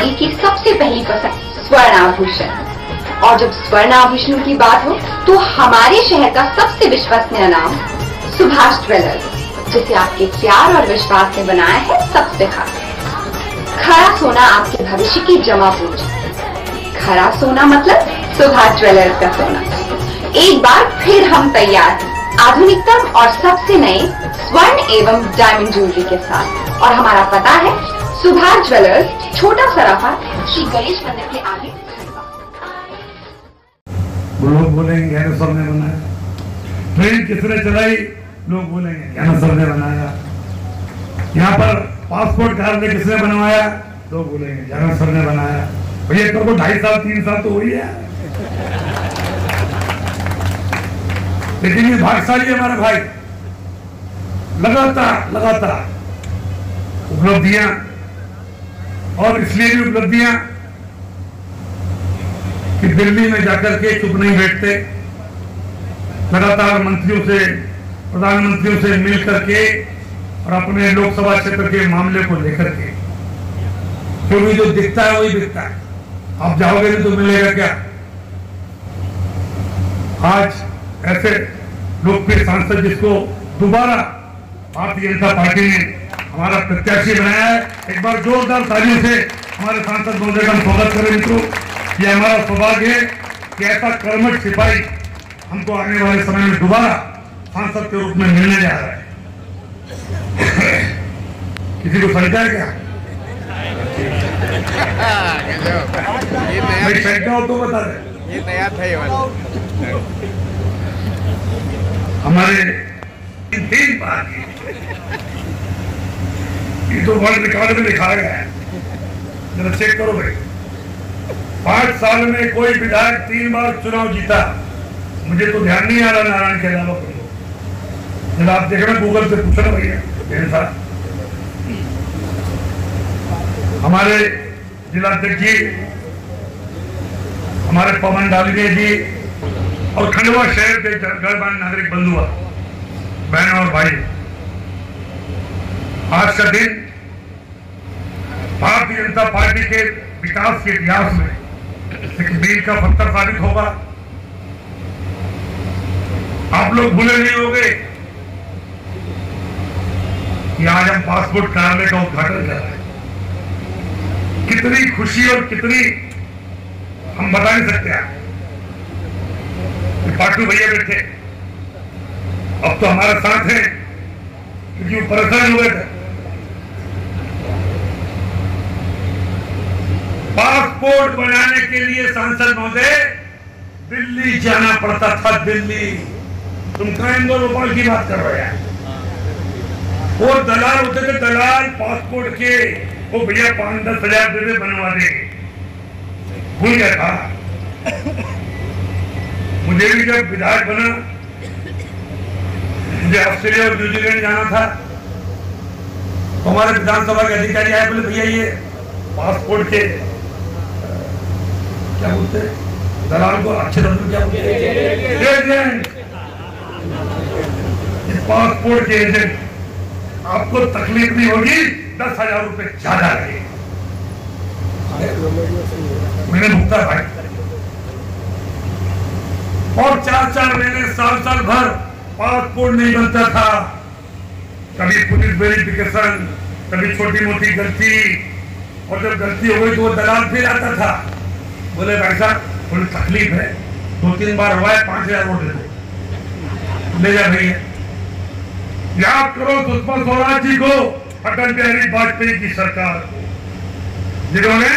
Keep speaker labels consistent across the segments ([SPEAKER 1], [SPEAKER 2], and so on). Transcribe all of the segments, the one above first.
[SPEAKER 1] नारी की सबसे पहली पसंद स्वर्ण आभूषण। और जब स्वर्ण आभूषणों की बात हो तो हमारे शहर का सबसे विश्वसनीय नाम सुभाष ज्वेलर्स, जिसे आपके प्यार और विश्वास ने बनाया है सबसे खास। खरा सोना आपके भविष्य की जमा पूंजी। खरा सोना मतलब सुभाष ज्वेलर्स का सोना। एक बार फिर हम तैयार हैं आधुनिकतम और सबसे नए स्वर्ण एवं डायमंड ज्वेलरी के साथ। और हमारा पता है सुभाष ज्वेलर्स, छोटा सराफा, श्री गणेश मंदिर के आगे।
[SPEAKER 2] लोग बोलेंगे ज्ञान सर ने बनाया। ट्रेन किसने चलाई? लोग बोलेंगे ज्ञान सर ने बनाया। यहाँ पर पासपोर्ट कार्ड किसने बनवाया? लोग बोलेंगे ज्ञान सर ने बनाया। भैया कर को 2.5 साल 3 साल तो हो ही है, लेकिन ये भाग्यशाली है हमारा भाई। लगातार उपलब्धियां, और इसलिए भी उपलब्धियां कि दिल्ली में जाकर के चुप नहीं बैठते, लगातार मंत्रियों से, प्रधानमंत्रियों से मिल करके और अपने लोकसभा क्षेत्र के मामले को लेकर के, क्योंकि जो दिखता है वही बिकता है। आप जाओगे नहीं तो मिलेगा क्या? आज ऐसे लोकप्रिय सांसद जिसको दोबारा भारतीय जनता पार्टी ने हमारा प्रत्याशी बनाया है, एक बार जोरदार तालियों से हमारे सांसद महोदय का स्वागत करें मित्रों। ये हमारा सौभाग्य है कि ऐसा कर्मठ सिपाही हमको आने वाले समय में दोबारा सांसद के रूप में मिलने जा रहा है। किसी को शंका है क्या? शंका हो तो बता दे।
[SPEAKER 3] ये नया था ये वाला।
[SPEAKER 2] हमारे 3 बार ये तो वर्ल्ड रिकॉर्ड में लिखा गया है, जरा चेक करो भाई। 5 साल में कोई विधायक 3 बार चुनाव जीता। मुझे तो ध्यान नहीं आ रहा नारायण के अलावा कोई। जब आप देख रहे गूगल से पूछना भैया। हमारे जिलाध्यक्ष जी, हमारे पवन डालगे जी और खंडवा शहर के गणमान्य नागरिक बंधु, बहनों और भाई, आज का दिन भारतीय जनता पार्टी के विकास के इतिहास में एक मील का पत्थर साबित होगा। आप लोग भूले नहीं होंगे कि आज हम पासपोर्ट कार्यालय का उद्घाटन कर रहे हैं। कितनी खुशी और कितनी हम बता नहीं सकते हैं। पाटू भैया बैठे, अब तो हमारे साथ हैं क्योंकि वो परेशान हुए थे। पासपोर्ट बनाने के लिए सांसद महोदय दिल्ली जाना पड़ता था। दिल्ली, तुम कहां इंदौर भोपाल की बात कर रहे हैं? वो दलाल होते थे, दलाल पासपोर्ट के, वो भैया 5-10 हजार दे बनवा दे। भूल गया था। मुझे भी जब विधायक बना, मुझे ऑस्ट्रेलिया और न्यूजीलैंड जाना था, तो हमारे विधानसभा के अधिकारी आए, बोले भैया ये पासपोर्ट के क्या बोलते हैं, दलाल को अच्छे शब्द में क्या बोलते हैं, एजेंट, पासपोर्ट के एजेंट, आपको तकलीफ नहीं होगी, 10,000 रुपए ज्यादा लगे। मैंने भुगता भाई। और 4-4 महीने, साल भर पासपोर्ट नहीं बनता था। कभी पुलिस वेरिफिकेशन, कभी छोटी मोटी गलती, और जब गलती हो गई तो वो दलाल फिर आता था, बोले भाई साहब थोड़ी तकलीफ है, 2-3 बार हुआ है, 5,000 वोट दे दो, ले जा भैया। याद करो सुषमा स्वराज जी को, अटल बिहारी वाजपेयी की सरकार, जिन्होंने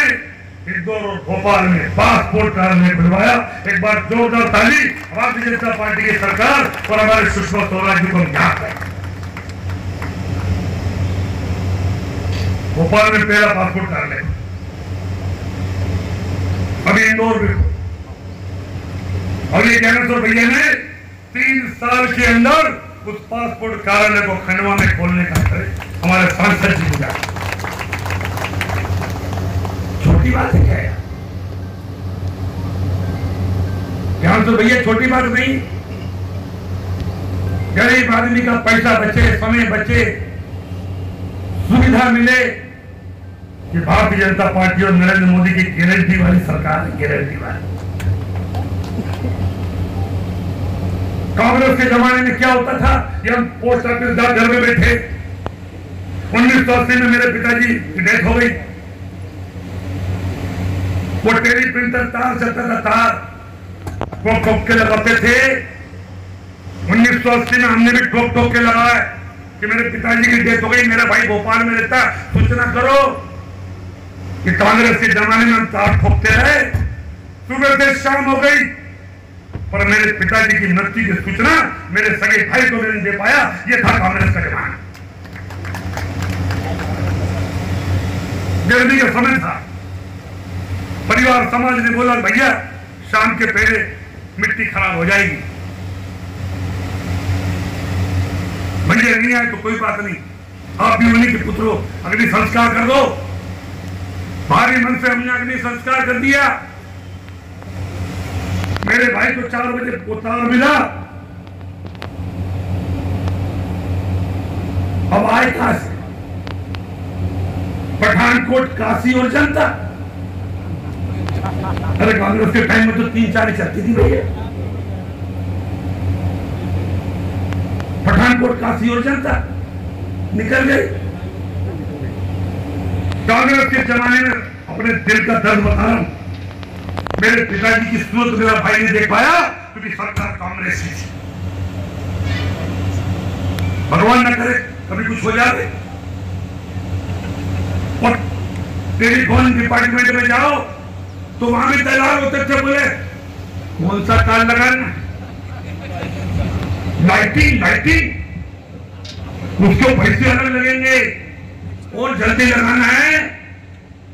[SPEAKER 2] इंदौर और भोपाल में पासपोर्ट कार्यालय खुलवाया। एक बार जोरदार ताली भारतीय जनता पार्टी की सरकार और हमारे सुषमा स्वराज जी को याद है। भोपाल में पहला पासपोर्ट कार्यालय, अभी इंदौर में, और ये ज्ञानेश्वर भैया ने 3 साल के अंदर उस पासपोर्ट कार्यालय को खंडवा में खोलने का हमारे सांसद जी को। छोटी बात है क्या यार? ज्ञानेश्वर भैया छोटी बात नहीं। गरीब आदमी का पैसा बचे, समय बचे, सुविधा मिले, कि भारतीय जनता पार्टी और नरेंद्र मोदी की गारंटी वाली सरकार है, गारंटी वाली। कांग्रेस के जमाने में क्या होता था कि हम पोस्ट ऑफिस डाकघर में बैठे, 1980 में मेरे पिताजी की डेथ हो गई, वो टेली प्रिंटर तार चलता था, तार वो ठोक के लगाते थे। 1980 में हमने भी ठोक ठोक के लगाया कि मेरे पिताजी की डेथ हो गई, मेरा भाई भोपाल में रहता, सूचना करो। कि कांग्रेस के जमाने में हम तार ठोकते रहे, सुबह से शाम हो गई, पर मेरे पिताजी की मृत्यु की सूचना मेरे सगे भाई को नहीं दे पाया। यह था कांग्रेस का जमाना, गर्मी का समय था। परिवार समाज ने बोला भैया शाम के पहले मिट्टी खराब हो जाएगी, भैया नहीं आए तो कोई बात नहीं, आप भी उन्हीं के पुत्रों अग्नि संस्कार कर दो। भारी मन से हमने अग्नि संस्कार कर दिया। मेरे भाई को 4 बजे उतार मिला। अब आए कहां से? पठानकोट, काशी और जनता। अरे कांग्रेस के टाइम में तो 3-4 चलती थी भैया, पठानकोट, काशी और जनता निकल गई। कांग्रेस के जमाने में अपने दिल का दर्द बता रहा हूं, मेरे पिताजी की सूरत मेरा भाई ने देख पाया क्योंकि सरकार कांग्रेस की थी। भगवान न करे कभी कुछ हो जाए। और टेलीफोन डिपार्टमेंट में जाओ तो वहां भी तैयार होते थे, बोले कौन सा तार लगाना, लाइटिंग उसके पैसे अलग लगेंगे और जल्दी लगाना है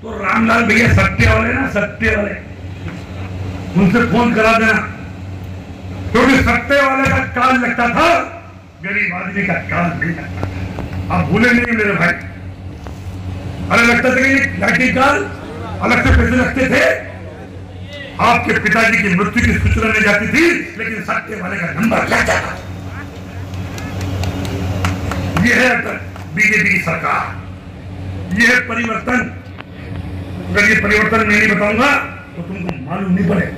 [SPEAKER 2] तो रामलाल भैया सत्ते वाले ना, सत्ते वाले, उनसे फोन करा देना, क्योंकि सत्ते वाले का काल लगता था, गरीब आदमी का काल नहीं लगता था। आप भूले नहीं मेरे भाई, अरे लगता था कि लाठी काल अलग से पैसे लगते थे। आपके पिताजी की मृत्यु की सूचना नहीं जाती थी, लेकिन सत्ते वाले का नंबर लग जाता था। यह है बीजेपी की सरकार, यह है परिवर्तन। अगर ये परिवर्तन मैं नहीं बताऊंगा तो तुमको मालूम नहीं पड़ेगा।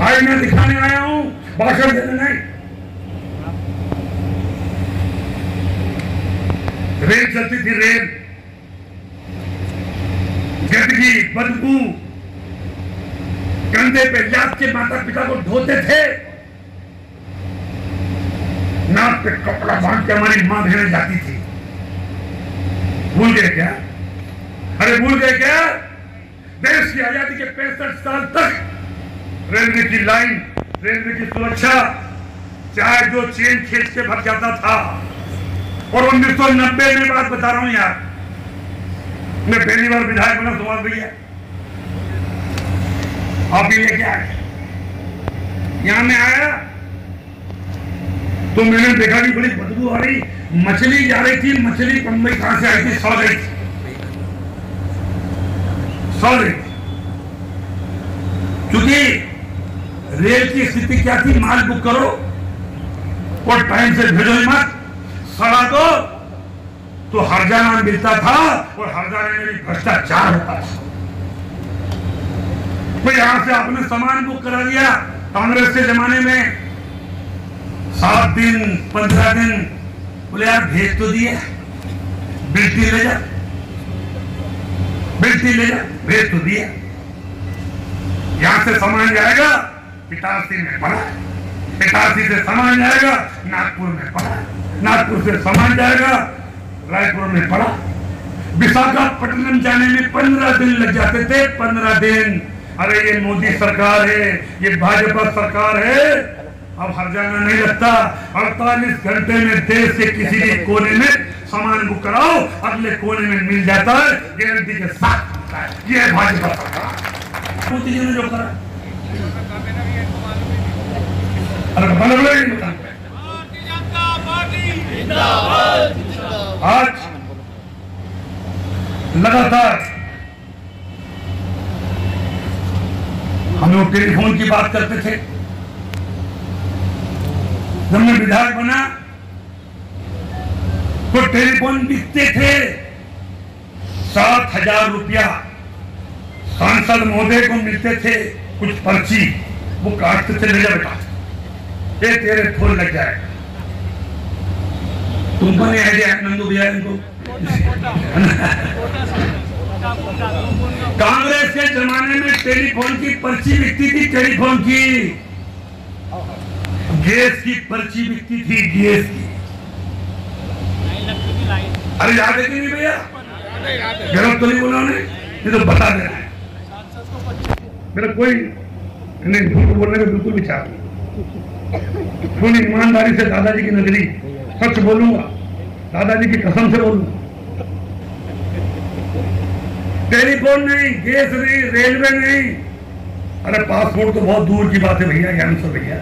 [SPEAKER 2] आज मैं दिखाने आया हूं, भाषण देने नहीं। रेल चलती थी, रेल, गंदगी, बदबू, कंधे पे लाद के माता पिता को ढोते थे, नाक पे कपड़ा बांध के हमारी मां बहने जाती थी। भूल गए क्या? अरे भूल गए क्या? देश की आजादी के 65 साल तक रेलवे की लाइन, रेलवे की सुरक्षा, चाहे जो चेन खींच के भग जाता था। और 1990 में बात बता रहा हूं यार, मैं पहली बार विधायक बना सुभाष भैया, आप भी लेके आए, यहां में आया तो मैंने देखा कि बड़ी बदबू आ रही, मछली जा रही थी, मछली बंबई कहां से आई थी, सड़ गई थी, सड़ गई। क्योंकि रेल की स्थिति क्या थी, माल बुक करो और टाइम से भेजो मत, सड़ा दो तो हर्जाना मिलता था और हर्जाने में भी भ्रष्टाचार होता था। तो यहां से आपने सामान बुक करा दिया। कांग्रेस के जमाने में 7 दिन 15 दिन बोले यार भेज तो दिए, बिल्टी ले जा, बिल्टी ले जा, भेज तो दिया। यहां से सामान जाएगा इटारसी में पड़ा, इटारसी से सामान जाएगा नागपुर में पड़ा, नागपुर से सामान जाएगा रायपुर में पड़ा। विशाखापट्टनम जाने में 15 दिन लग जाते थे, 15 दिन। अरे ये मोदी सरकार है, ये भाजपा सरकार है, अब हर्जाना नहीं लगता। 48 घंटे में देश के किसी भी कोने में सामान बुक कराओ, अगले कोने में मिल जाता है, गारंटी के साथ। ये है भाजपा सरकार, मोदी जी ने जो करा। अरे आज लगातार हम लोग टेलीफोन की बात करते थे। जब मैं विधायक बना तो टेलीफोन बिकते थे, 7,000 रुपया सांसद महोदय को मिलते थे, कुछ पर्ची वो काटते थे, ले जा बेटा ये तेरे फूल लग जाएगा। तुमको नहीं आइडिया है नंदू भैया इनको। कांग्रेस के जमाने में टेलीफोन की पर्ची बिकती थी, टेलीफोन की, गैस की पर्ची बिकती थी, गैस की। अरे याद है कि नहीं भैया? गलत तो नहीं बोला उन्होंने, ये तो बता दे रहा है। मेरा कोई नहीं झूठ बोलने का बिल्कुल विचार नहीं, पूरी ईमानदारी से दादाजी की नगरी सच बोलूंगा, दादाजी की कसम से बोलूंगा। टेलीफोन नहीं, गैस नहीं, रेलवे नहीं, अरे पासपोर्ट तो बहुत दूर की बात है भैया, ज्ञान से भैया।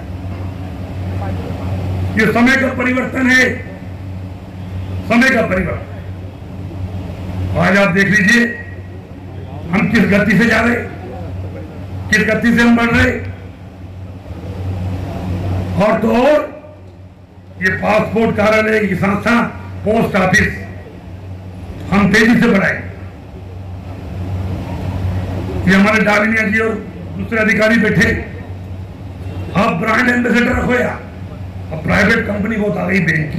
[SPEAKER 2] ये समय का परिवर्तन है, समय का परिवर्तन। आज आप देख लीजिए हम किस गति से जा रहे, किस गति से हम बढ़ रहे। और तो और ये पासपोर्ट कार्यालय की संस्था, पोस्ट ऑफिस हम तेजी से बढ़ाए। ये हमारे डालिनिया जी और दूसरे अधिकारी बैठे, अब ब्रांड एम्बेसडर रखो यार। अब प्राइवेट कंपनी बहुत आ गई बैंक की,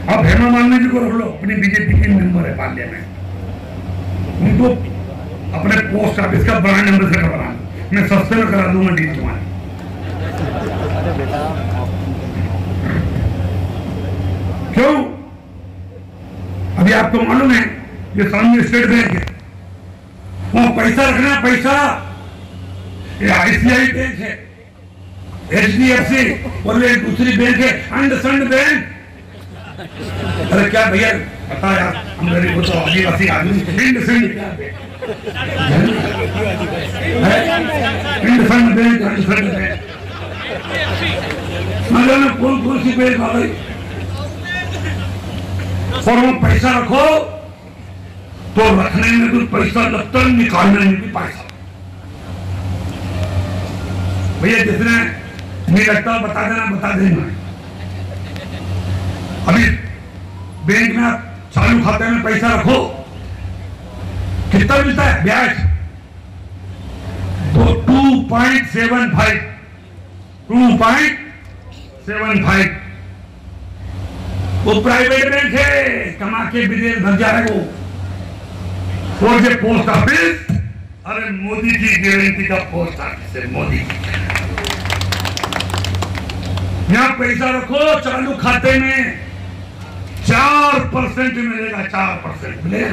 [SPEAKER 2] अब हेमा मालिनी जी को रख लो, अपनी बीजेपी की मेंबर है पार्लियामेंट, उनको अपने पोस्ट ऑफिस का ब्रांड एम्बेसडर बना, मैं सस्ते में करा दूंगा डील तुम्हारी। क्यों? अभी आपको मालूम है ये सामने स्टेट बैंक है, वहां पैसा रखना, पैसा ये ICICI बैंक है, HDFC और ये दूसरी बैंक है अंडसंड बैंक। अरे क्या भैया पता यार, हम गरीब हो तो आदिवासी आदमी, अंडसंड क्या बैंक, अंडसंड बैंक, अंडसंड बैंक, मतलब कौन कौन सी बैंक आ गई। और वो पैसा रखो तो रखने में भी पैसा लगता है, निकालने में भी पैसा। भैया जितने नहीं लगता बता देना, बता देना। अभी बैंक में आप चालू खाते में पैसा रखो, कितना मिलता है ब्याज? तो 2.75, 2.75। वो प्राइवेट बैंक है, कमा के विदेश भग जा रहे वो। और ये पोस्ट ऑफिस, अरे मोदी की गारंटी का पोस्ट ऑफिस है, मोदी की। यहां पैसा रखो चालू खाते में 4% मिलेगा, 4% मिलेगा,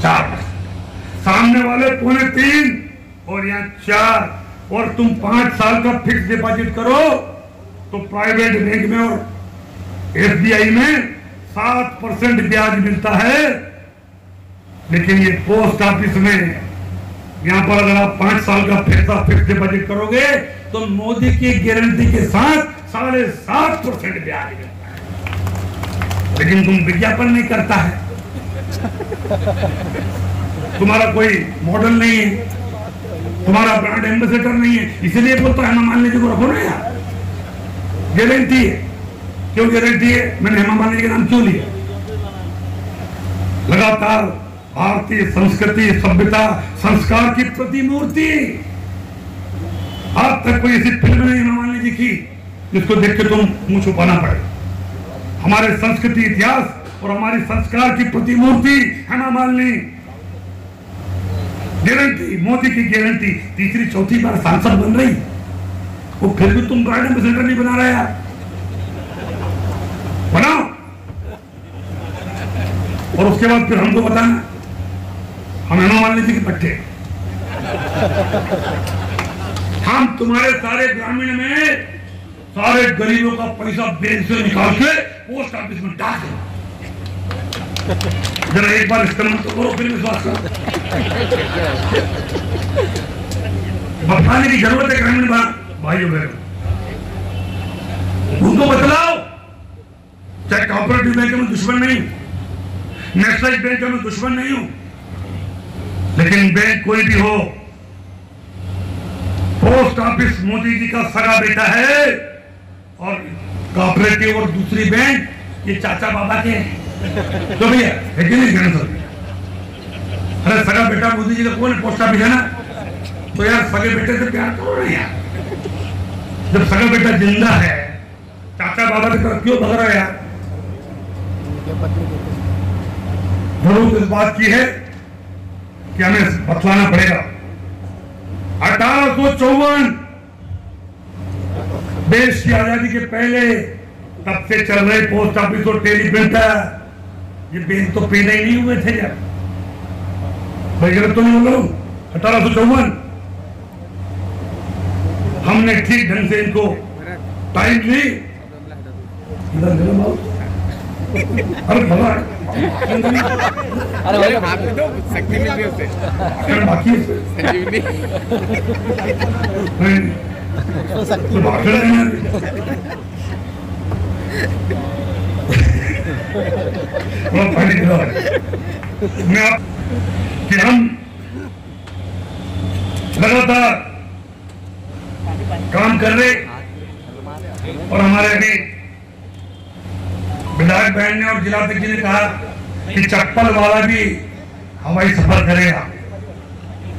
[SPEAKER 2] 4%। सामने वाले 2.25 और यहाँ 4, और तुम 5 साल का फिक्स डिपॉजिट करो तो प्राइवेट बैंक में और SBI में 7% ब्याज मिलता है। लेकिन ये पोस्ट ऑफिस में यहां पर अगर आप 5 साल का फिक्स डिपॉजिट करोगे तो मोदी की गारंटी के साथ 7.5% ब्याज मिलता है। लेकिन तुम विज्ञापन नहीं करता है, तुम्हारा कोई मॉडल नहीं है, तुम्हारा ब्रांड एम्बेसडर नहीं है, इसलिए बोलता है हेमा मालिनी जी को रखो ना यार, गारंटी है। क्यों गारंटी है? मैंने हेमा मालिनी के नाम क्यों लिया? लगातार भारतीय संस्कृति, सभ्यता, संस्कार की प्रतिमूर्ति। आज तक कोई ऐसी फिल्म नहीं हेमा मालिनी जी की जिसको देख के तुम मुंह छुपाना पड़े। हमारे संस्कृति, इतिहास और हमारी संस्कार की प्रतिमूर्ति हेमा मालिनी। गारंटी, मोदी की गारंटी। तीसरी चौथी बार सांसद बन रही, वो फिर भी तुम ब्रांड एम्बेसडर नहीं बना रहे यार, बनाओ। और उसके बाद फिर हमको बताना हम हेमा मालिनी जी के पट्टे। हम तुम्हारे सारे ग्रामीण में सारे गरीबों का पैसा बैंक से निकाल के पोस्ट ऑफिस में डाल दो। जरा एक बार इस्तेमाल तो करो, फिर विश्वास करो। बताने की जरूरत है ग्रामीण भाइयों बहनों, उनको बतलाओ। चाहे कॉर्पोरेटिव बैंक में दुश्मन नहीं, नेशनलाइज बैंक में दुश्मन नहीं हूं, लेकिन बैंक कोई भी हो, पोस्ट ऑफिस मोदी जी का सगा बेटा है और कॉर्पोरेटिव और दूसरी बैंक ये चाचा बाबा के हैं। तो भैया है कि नहीं गणतंत्र? अरे सगा बेटा मोदी जी का कौन पोस्ट ऑफिस है ना, तो यार सगे बेटे से प्यार करो ना यार। जब सगा बेटा जिंदा है, चाचा बाबा की तरफ क्यों भग रहा है यार? जरूरत इस बात की है कि हमें बतलाना पड़ेगा। 1854 देश की आजादी के पहले तब से चल रहे पोस्ट ऑफिस और टेलीप्रिंटर, ये बेन तो पैदा ही नहीं हुए थे यार। भाई गलत तो नहीं बोल रहा हूं? 1854 हमने ठीक ढंग से इनको टाइम ली। अरे भला
[SPEAKER 3] अरे शक्ति मिल रही है उससे,
[SPEAKER 2] बाकी तो भाषण मैं आप कि हम लगातार काम कर रहे और हमारे अभी विधायक बहन ने और जिला अध्यक्ष जी ने कहा कि चप्पल वाला भी हवाई सफर करेगा।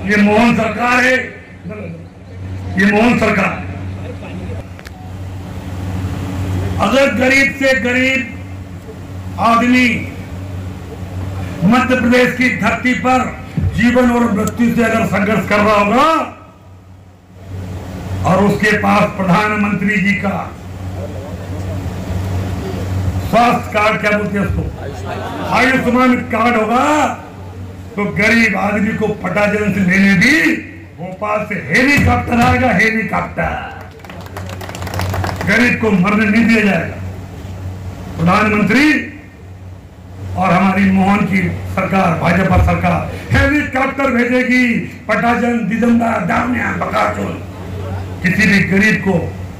[SPEAKER 2] ये मोहन सरकार है, ये मोहन सरकार। अगर गरीब से गरीब आदमी मध्य प्रदेश की धरती पर जीवन और मृत्यु से अगर संघर्ष कर रहा होगा और उसके पास प्रधानमंत्री जी का स्वास्थ्य कार्ड, क्या बोलते हैं उसको, आयुष्मान कार्ड होगा, तो गरीब आदमी को पटाजन से लेने भी भोपाल से हेलीकॉप्टर आएगा। हेलीकॉप्टर गरीब को मरने नहीं दिया जाएगा। प्रधानमंत्री और हमारी मोहन की सरकार, भाजपा सरकार हेलीकॉप्टर भेजेगी। पटाजन, दिदंबा, दामिया, बकाचोल, किसी भी गरीब को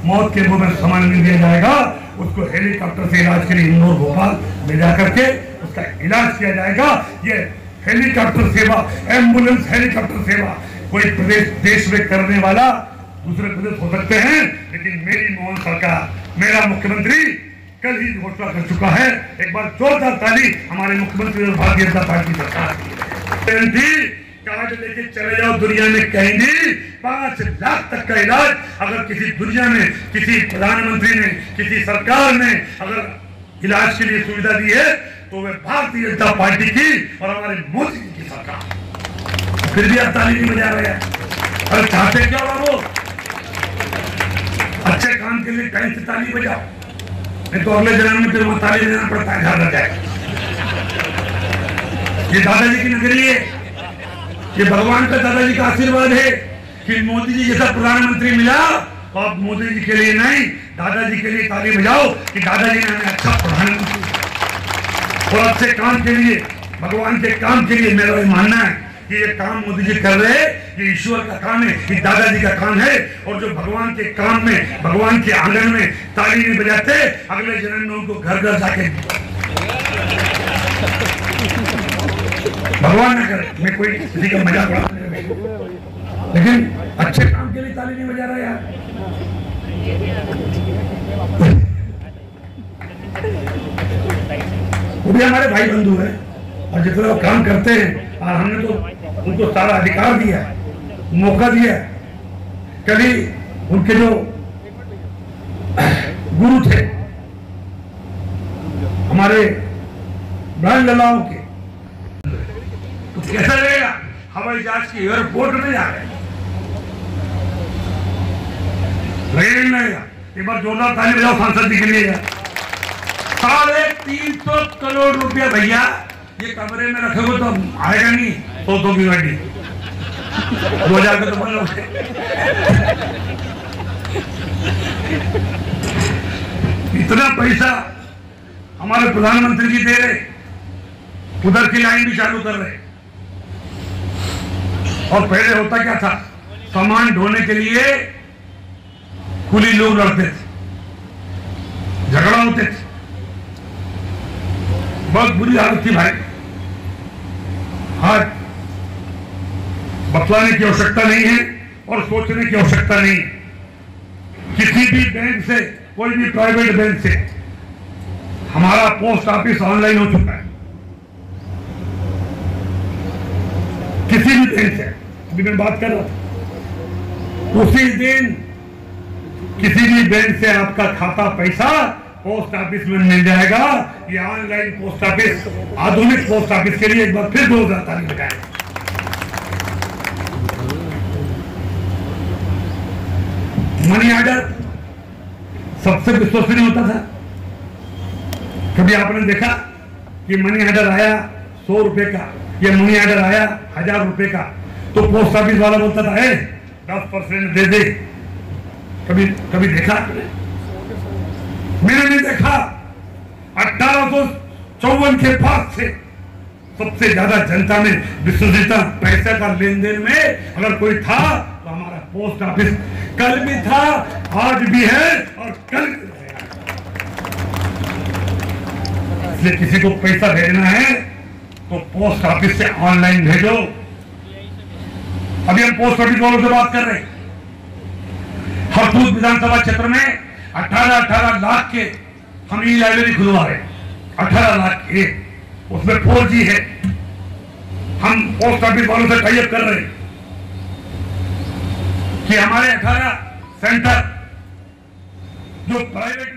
[SPEAKER 2] मौत के मुंह में सामान नहीं दिया जाएगा। उसको हेलीकॉप्टर से इलाज के लिए इंदौर, भोपाल ले जा करके उसका इलाज किया जाएगा। ये हेलीकॉप्टर सेवा, एम्बुलेंस हेलीकॉप्टर सेवा कोई प्रदेश देश में करने वाला दूसरे प्रदेश हो सकते हैं, लेकिन मेरी मोहन सरकार, मेरा मुख्यमंत्री कल ही घोषणा कर चुका है। एक बार जोरदार ताली हमारे मुख्यमंत्री और भारतीय जनता पार्टी सरकार की। कार्ड लेके चले जाओ दुनिया में, कहीं भी 5 लाख तक का इलाज अगर किसी दुनिया में, किसी प्रधानमंत्री ने, किसी सरकार ने अगर इलाज के लिए सुविधा दी है तो वह भारतीय जनता पार्टी की और हमारे मोदी जी की सरकार। फिर भी आप ताली नहीं बजा रहे हैं। अरे चाहते क्या हो? अच्छे काम के लिए टाइम से ताली बजाओ, नहीं तो अगले जन्म में फिर वो ताली बजाना पड़ता है, ध्यान रख जाए। ये दादाजी की नगरी है, ये भगवान का दादाजी का आशीर्वाद है कि मोदी जी जैसा प्रधानमंत्री मिला। तो आप मोदी जी के लिए नहीं, दादाजी के लिए ताली बजाओ कि दादाजी ने हमें अच्छा प्रधानमंत्री और अच्छे काम के लिए, भगवान के काम के लिए। मेरा ये मानना है कि ये काम मोदी जी कर रहे हैं, ये ईश्वर का काम है, ये दादाजी का काम है। और जो भगवान के काम में, भगवान के आंगन में ताली नहीं बजाते, अगले जन्म में उनको घर घर जाके, भगवान न करे मैं कोई किसी का मजाक उड़ा, लेकिन अच्छे काम के लिए ताली नहीं बजा रहा यार। वो भी हमारे भाई बंधु है और जितना वो काम करते हैं, और हमने तो उनको सारा अधिकार दिया, मौका दिया। कभी उनके जो गुरु थे हमारे ब्राह्मण ललाओं के, तो कैसा लगेगा हवाई जहाज की एयरपोर्ट में जा रहे हैं, लगेगा। एक बार जोरदार ताली बजाओ सांसद जी के लिए। 350 करोड़ रुपया भैया, ये कमरे में रखोगे तो आएगा नहीं। 100 की गाड़ी 2000 का तो बन लो। इतना पैसा हमारे प्रधानमंत्री जी दे रहे, उधर की लाइन भी चालू कर रहे। और पहले होता क्या था, सामान ढोने के लिए कुली लोग लड़ते थे, झगड़ा होते थे, बहुत बुरी हालत थी भाई। आज बतलाने की आवश्यकता नहीं है और सोचने की आवश्यकता नहीं है। किसी भी बैंक से, कोई भी प्राइवेट बैंक से हमारा पोस्ट ऑफिस ऑनलाइन हो चुका है। किसी भी बैंक से, अभी मैं बात कर रहा था, उसी दिन किसी भी बैंक से आपका खाता पैसा पोस्ट ऑफिस में मिल जाएगा। ये ऑनलाइन पोस्ट ऑफिस, आधुनिक पोस्ट ऑफिस के लिए एक बार फिर 2000 ताली लगाएगा। मनी ऑर्डर सबसे विश्वसनीय होता था। कभी आपने देखा कि मनी ऑर्डर आया 100 रुपए का या मनी ऑर्डर आया 1000 रुपए का तो पोस्ट ऑफिस वाला बोलता था 10% दे दे? कभी देखा? मैंने नहीं देखा। 1854 के बाद से सबसे ज्यादा जनता में विश्वसनीयता पैसे का लेन देन में अगर कोई था तो हमारा पोस्ट ऑफिस कल भी था, आज भी है और कल भी रहेगा। इसलिए किसी को पैसा भेजना है तो पोस्ट ऑफिस से ऑनलाइन भेजो। अभी हम पोस्ट ऑफिस वालों से बात कर रहे हैं। हरसूद विधानसभा क्षेत्र में 18 लाख के हम ई लाइब्रेरी खुलवा रहे हैं। 18 लाख के, उसमें 4G है। हम पोस्ट ऑफिस वालों से टाई अप कर रहे हैं कि हमारे 18 सेंटर जो प्राइवेट